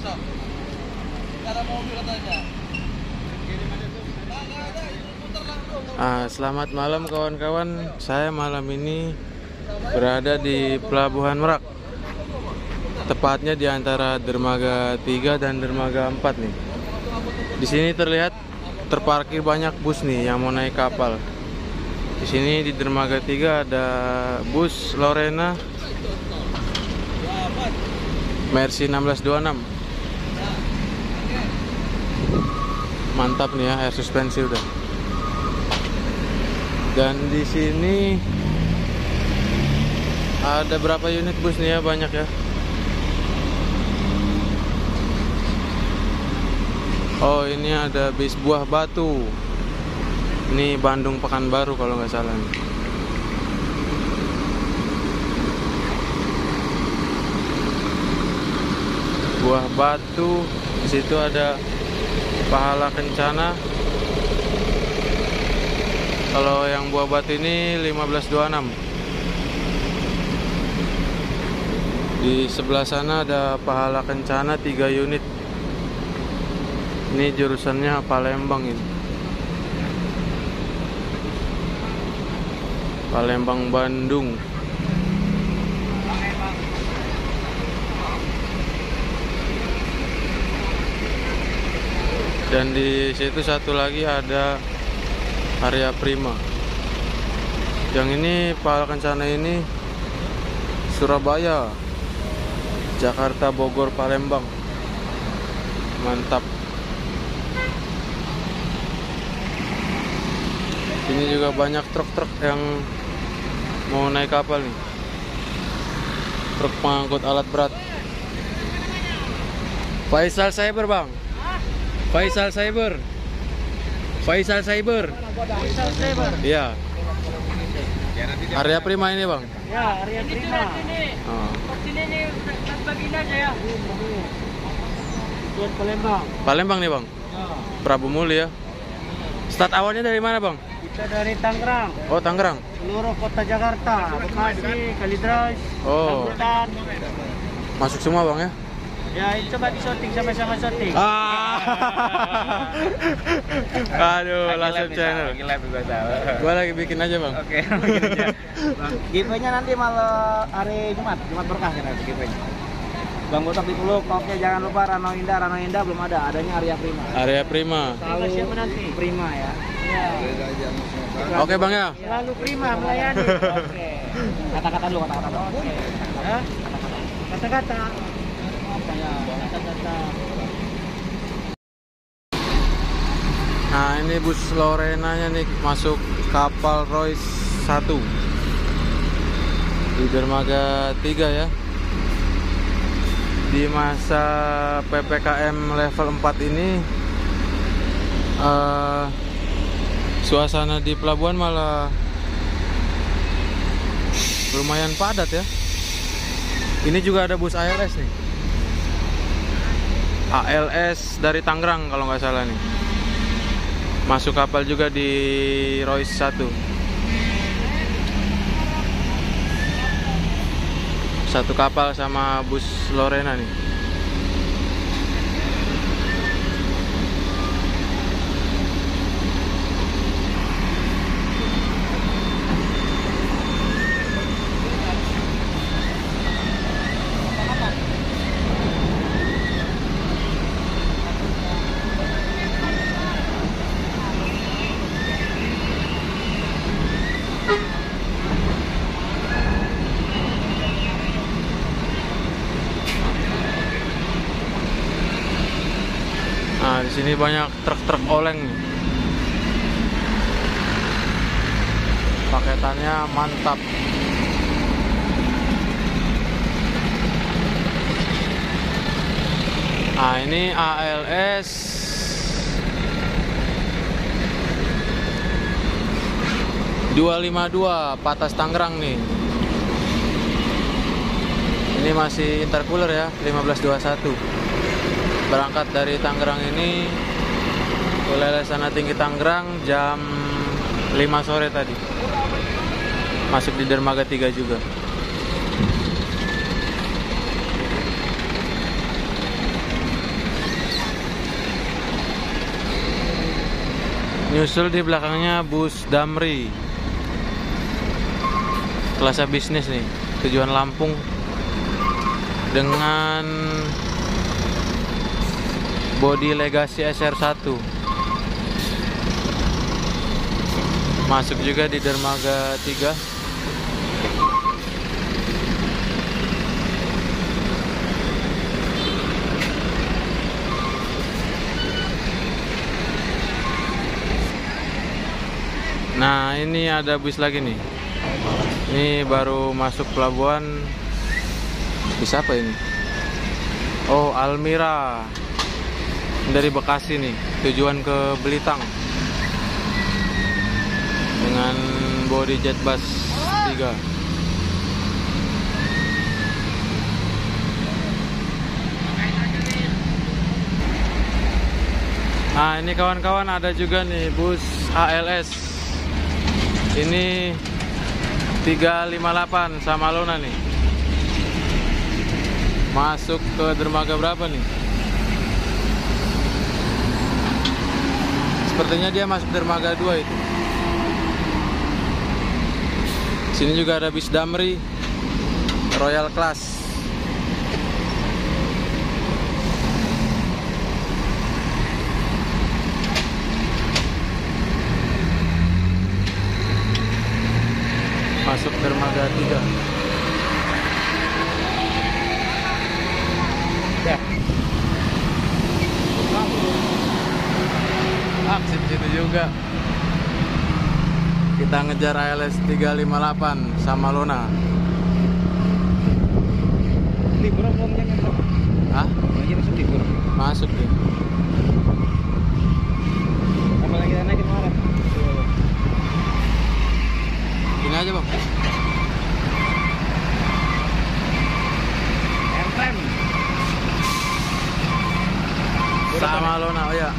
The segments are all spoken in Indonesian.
besok. Nggak ada mobil katanya. Selamat malam kawan-kawan. Saya malam ini berada di Pelabuhan Merak. Tepatnya di antara dermaga 3 dan dermaga 4 nih. Di sini terlihat terparkir banyak bus nih yang mau naik kapal. Di sini di dermaga 3 ada bus Lorena Mercy 1626. Mantap nih ya, air suspensi udah. Dan di sini ada berapa unit bus nih ya, banyak ya. Oh, ini ada bis Buah Batu. Ini Bandung Pekanbaru kalau nggak salah nih. Buah Batu. Di situ ada Pahala Kencana. Kalau yang Buah Batu ini 1526. Di sebelah sana ada Pahala Kencana 3 unit. Ini jurusannya Palembang ini. Palembang Bandung. Dan di situ satu lagi ada Arya Prima. Yang ini Pahala Kencana ini Surabaya, Jakarta, Bogor, Palembang. Mantap. Ini juga banyak truk-truk yang mau naik kapal nih. Truk pengangkut alat berat. Faisal Cyber, Bang. Faisal Cyber. Faisal Cyber. Faisal Cyber. Iya. Arya Prima ini, Bang. Ya, Arya Prima. Oh. Sini nih, bagiin aja ya. Buat Palembang. Palembang nih, Bang. Ya. Prabu Muli ya. Start awalnya dari mana, Bang? Kita dari Tangerang. Oh, Tangerang. Seluruh kota Jakarta, Bekasi, Kalideres, Oh. Rambutan. Masuk semua, Bang ya? Ya, coba di syuting sama-sama syuting. Aduh, langsung channel. Gua lagi bikin aja, Bang. Oke, bikin aja. Giveaway-nya nanti malam hari Jumat berkah kan giveaway-nya. Bang Botak dipeluk, oke, jangan lupa Rano Indah belum ada, adanya Arya Prima. Arya Prima. Selalu siapa nanti? Prima ya. Ya. Oke, Bang ya. Selalu Prima melayani. Oke. Kata-kata dulu, kata-kata. Oke. Ya. Kata-kata. Apa ya? Kata-kata. Nah, ini bus Lorenanya nih masuk kapal Royce 1 di dermaga 3 ya. Di masa PPKM level 4 ini suasana di pelabuhan malah lumayan padat ya. Ini juga ada bus ALS nih. ALS dari Tangerang kalau nggak salah nih. Masuk kapal juga di Royce 1. Satu kapal sama bus Lorena nih. Nah, di sini banyak truk-truk oleng nih. Paketannya mantap. Nah, ini ALS (252) Patas Tangerang nih. Ini masih intercooler ya, 1521. Berangkat dari Tangerang ini ke Lelesana Tinggi Tangerang jam 5 sore tadi. Masuk di dermaga 3 juga. Nyusul di belakangnya bus Damri. Kelas A bisnis nih, tujuan Lampung dengan bodi Legacy SR1. Masuk juga di dermaga 3. Nah, ini ada bus lagi nih. Ini baru masuk pelabuhan. Bis apa ini? Oh, Almira. Dari Bekasi nih, tujuan ke Belitang. Dengan bodi Jetbus 3. Nah, ini kawan-kawan ada juga nih bus ALS. Ini 358 Samalona nih. Masuk ke dermaga berapa nih? Sepertinya dia masuk dermaga 2 itu. Sini juga ada bis Damri Royal Class. Masuk dermaga 3. Ya. Aksi situ juga. Kita ngejar ALS 358 Samalona. Libur belum jangan bro? Hah? Lagi masuk libur. Masuk deh. Apalagi kita naikin kemarin. Ini aja bang. Rem. Samalona, oh ya.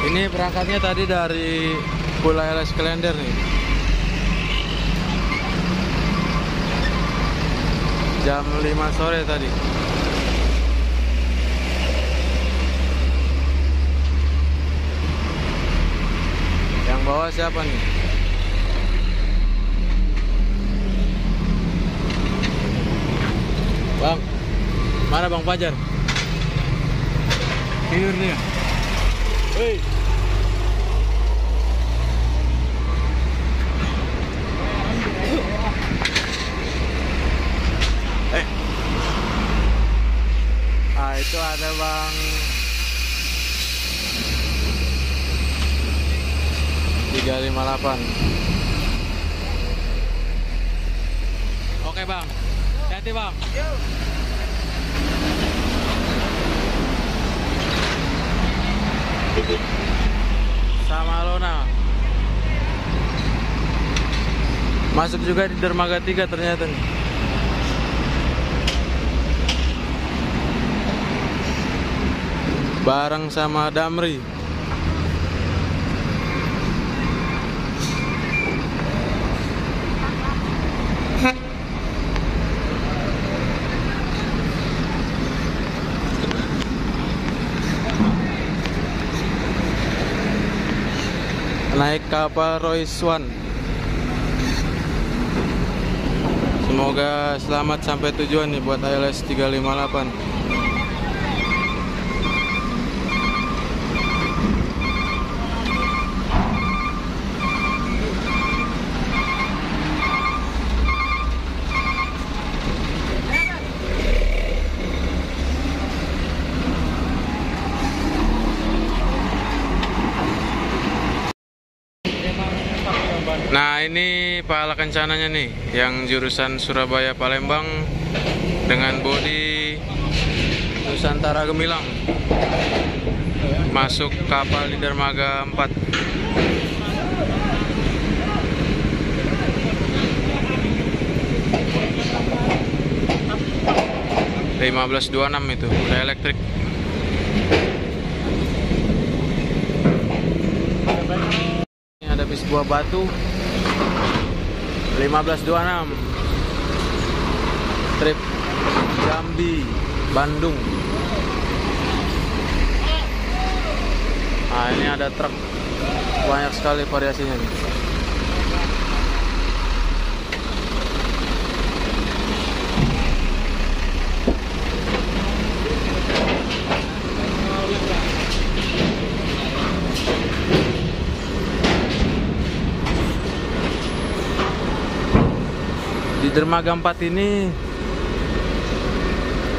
Ini berangkatnya tadi dari Pulau LS Klender nih. Jam 5 sore tadi. Yang bawa siapa nih? Bang, mana Bang Fajar? Tidur dia. Hei. Itu ada Bang 358. Oke Bang, hati-hati Bang. Samalona. Masuk juga di dermaga 3 ternyata nih. Bareng sama Damri. Naik kapal Royce One. Semoga selamat sampai tujuan nih buat ALS 358. Nah, ini Pahala Kencananya nih, yang jurusan Surabaya Palembang dengan bodi Nusantara Gemilang. Masuk kapal di dermaga 4. (1526) itu udah elektrik. Ini ada bis Buah Batu 1526 trip Jambi Bandung. Nah, ini ada truk, banyak sekali variasinya nih. Di dermaga 4 ini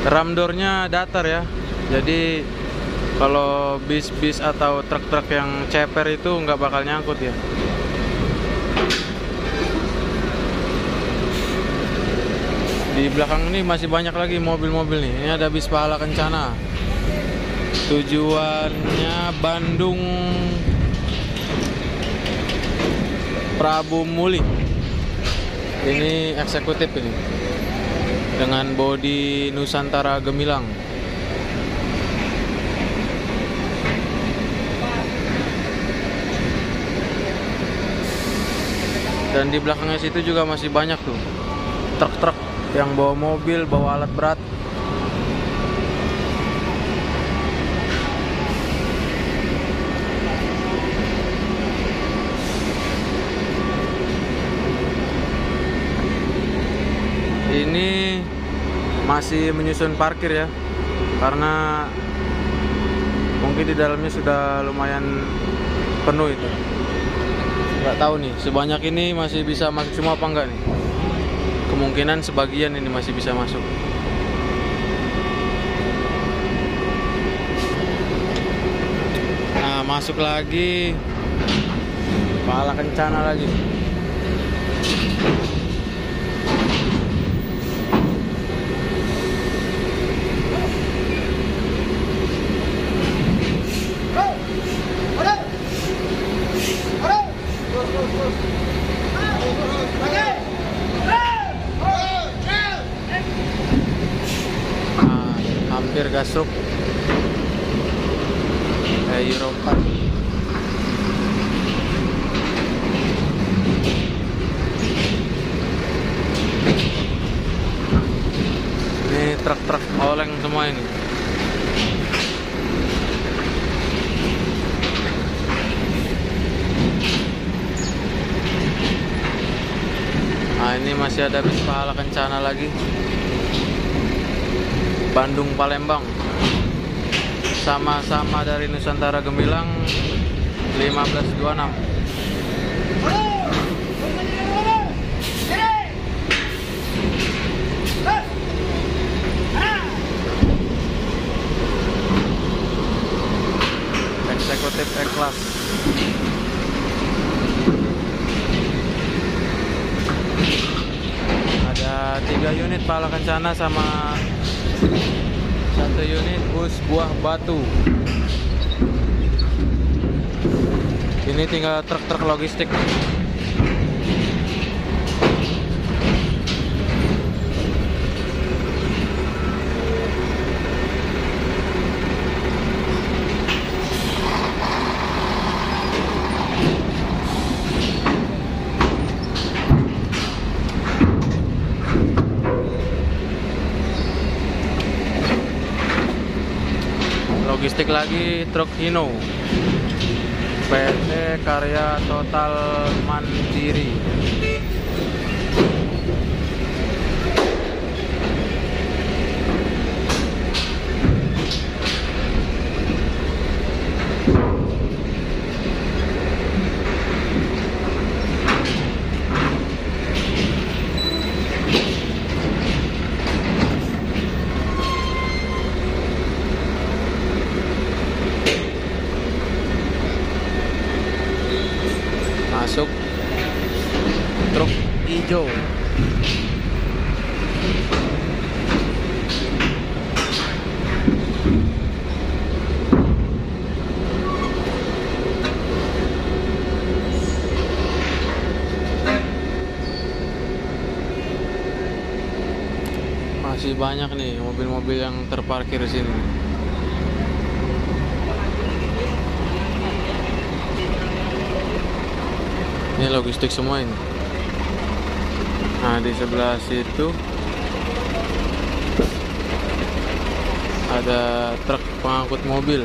ramdornya datar ya. Jadi kalau bis-bis atau truk-truk yang ceper itu nggak bakal nyangkut ya. Di belakang ini masih banyak lagi mobil-mobil nih. Ini ada bis Pahala Kencana. Tujuannya Bandung Prabu Muli. Ini eksekutif ini. Dengan bodi Nusantara Gemilang. Dan di belakangnya situ juga masih banyak tuh truk-truk yang bawa mobil, bawa alat berat. Ini masih menyusun parkir ya, karena mungkin di dalamnya sudah lumayan penuh itu. Nggak tahu nih, sebanyak ini masih bisa masuk semua apa enggak nih? Kemungkinan sebagian ini masih bisa masuk. Nah, masuk lagi Pahala Kencana lagi. Hampir gasuk Euro 4. Ini truk-truk oleng semua ini. Nah, ini masih ada bis Pahala Kencana lagi. Bandung Palembang. Sama-sama dari Nusantara Gemilang 1526. Eksekutif E-Class. Ada 3 unit Pahala Kencana sama 1 unit bus Buah Batu. Ini tinggal truk-truk logistik. Logistik lagi truk Hino PT Karya Total Mandiri. Masuk truk hijau. Masih banyak nih mobil-mobil yang terparkir di sini. Ini logistik semua ini. Nah, di sebelah situ ada truk pengangkut mobil.